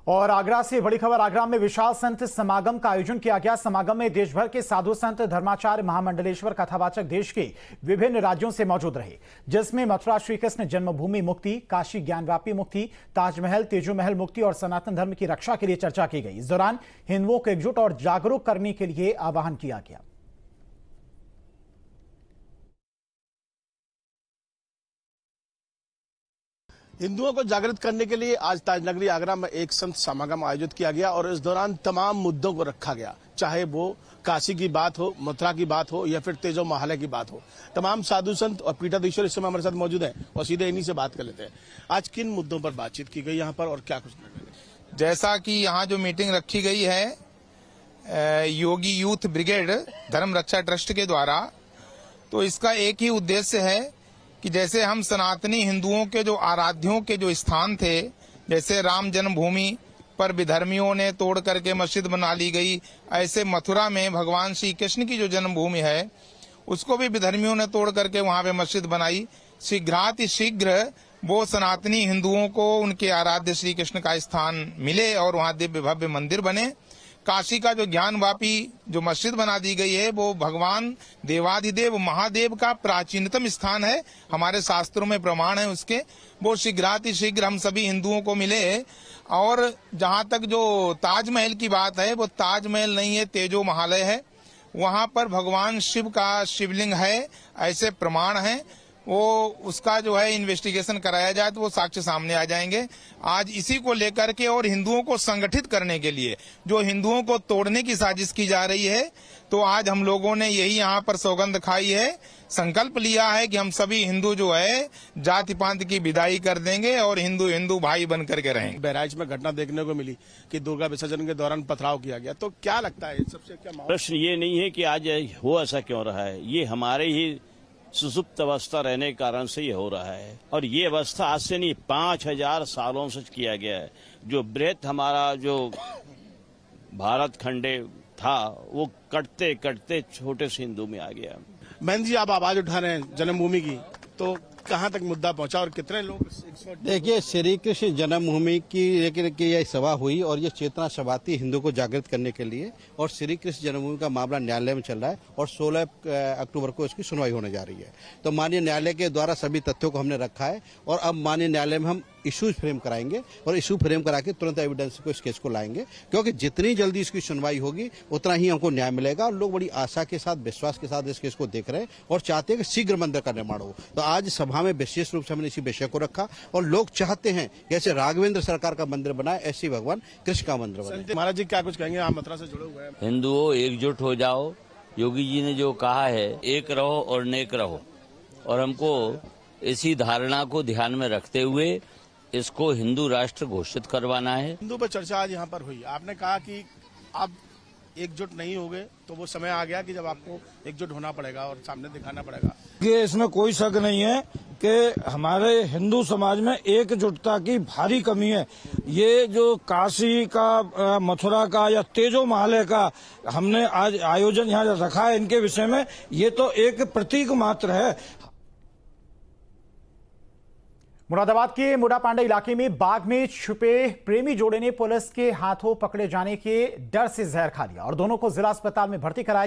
और आगरा से बड़ी खबर। आगरा में विशाल संत समागम का आयोजन किया गया। समागम में देश भर के साधु संत, धर्माचार्य, महामंडलेश्वर, कथावाचक देश के विभिन्न राज्यों से मौजूद रहे, जिसमें मथुरा श्री कृष्ण जन्मभूमि मुक्ति, काशी ज्ञानव्यापी मुक्ति, ताजमहल तेजो महल मुक्ति और सनातन धर्म की रक्षा के लिए चर्चा की गई। इस दौरान हिंदुओं को एकजुट और जागरूक करने के लिए आह्वान किया गया। हिंदुओं को जागृत करने के लिए आज ताजनगरी आगरा में एक संत समागम आयोजित किया गया और इस दौरान तमाम मुद्दों को रखा गया, चाहे वो काशी की बात हो, मथुरा की बात हो या फिर तेजो महालय की बात हो। तमाम साधु संत और पीठाधीश्वर इस समय हमारे साथ मौजूद हैं और सीधे इन्हीं से बात कर लेते हैं। आज किन मुद्दों पर बातचीत की गई यहाँ पर और क्या कुछ? जैसा कि यहाँ जो मीटिंग रखी गई है योगी यूथ ब्रिगेड धर्म रक्षा ट्रस्ट के द्वारा, तो इसका एक ही उद्देश्य है कि जैसे हम सनातनी हिंदुओं के जो आराध्यों के जो स्थान थे, जैसे राम जन्मभूमि पर विधर्मियों ने तोड़ करके मस्जिद बना ली गई, ऐसे मथुरा में भगवान श्री कृष्ण की जो जन्मभूमि है उसको भी विधर्मियों ने तोड़ करके वहां पे मस्जिद बनाई। शीघ्र वो सनातनी हिंदुओं को उनके आराध्य श्री कृष्ण का स्थान मिले और वहां दिव्य भव्य मंदिर बने। काशी का जो ज्ञानवापी जो मस्जिद बना दी गई है वो भगवान देवाधिदेव महादेव का प्राचीनतम स्थान है, हमारे शास्त्रों में प्रमाण है उसके। वो शीघ्र हम सभी हिंदुओं को मिले। और जहां तक जो ताजमहल की बात है, वो ताजमहल नहीं है, तेजो महालय है। वहां पर भगवान शिव का शिवलिंग है, ऐसे प्रमाण है। वो उसका जो है इन्वेस्टिगेशन कराया जाए तो वो साक्ष्य सामने आ जाएंगे। आज इसी को लेकर के और हिंदुओं को संगठित करने के लिए जो हिंदुओं को तोड़ने की साजिश की जा रही है, तो आज हम लोगों ने यही यहाँ पर सौगंध खाई है, संकल्प लिया है कि हम सभी हिंदू जो है जाति पांत की विदाई कर देंगे और हिंदू हिंदू भाई बन करके रहेंगे। बहराइच में घटना देखने को मिली कि दुर्गा विसर्जन के दौरान पथराव किया गया, तो क्या लगता है सबसे क्या प्रश्न ये नहीं है कि आज हो ऐसा क्यों रहा है, ये हमारे ही सुसुप्त अवस्था रहने के कारण से ये हो रहा है। और ये अवस्था आज से नहीं 5000 सालों से किया गया है। जो बृहत हमारा जो भारत खंडे था वो कटते कटते छोटे से हिंदू में आ गया। बहन जी, आप आवाज उठा रहे हैं जन्मभूमि की, तो कहाँ तक मुद्दा पहुंचा और कितने लोग? देखिए, श्री कृष्ण जन्मभूमि की यह सभा हुई और ये चेतना सभा थी हिंदू को जागृत करने के लिए। और श्री कृष्ण जन्मभूमि का मामला न्यायालय में चल रहा है और 16 अक्टूबर को इसकी सुनवाई होने जा रही है। तो माननीय न्यायालय के द्वारा सभी तथ्यों को हमने रखा है और अब माननीय न्यायालय में हम इशूज फ्रेम कराएंगे और इशू फ्रेम करा के तुरंत एविडेंस को इस केस को लाएंगे, क्योंकि जितनी जल्दी इसकी सुनवाई होगी उतना ही हमको न्याय मिलेगा। और लोग बड़ी आशा के साथ, विश्वास के साथ इस केस को देख रहे हैं और चाहते हैं कि शीघ्र मंदिर का निर्माण हो। तो आज सभा में विशेष रूप से हमने इसी विषय को रखा और लोग चाहते हैं जैसे राघवेंद्र सरकार का मंदिर बनाए, ऐसे भगवान कृष्ण का मंदिर बनाए। महाराज जी क्या कुछ कहेंगे? आप मथुरा से जुड़े हुए हैं। हिंदुओं एकजुट हो जाओ, योगी जी ने जो कहा है एक रहो और नेक रहो, और हमको इसी धारणा को ध्यान में रखते हुए इसको हिंदू राष्ट्र घोषित करवाना है। हिंदू पर चर्चा आज यहाँ पर हुई। आपने कहा कि आप एकजुट नहीं होगे तो वो समय आ गया कि जब आपको एकजुट होना पड़ेगा और सामने दिखाना पड़ेगा। ये इसमें कोई शक नहीं है कि हमारे हिंदू समाज में एकजुटता की भारी कमी है। ये जो काशी का, मथुरा का या तेजो महालय का हमने आज आयोजन यहाँ रखा है, इनके विषय में ये तो एक प्रतीक मात्र है। मुरादाबाद के मुडापांडा इलाके में बाग में छुपे प्रेमी जोड़े ने पुलिस के हाथों पकड़े जाने के डर से जहर खा लिया और दोनों को जिला अस्पताल में भर्ती कराया।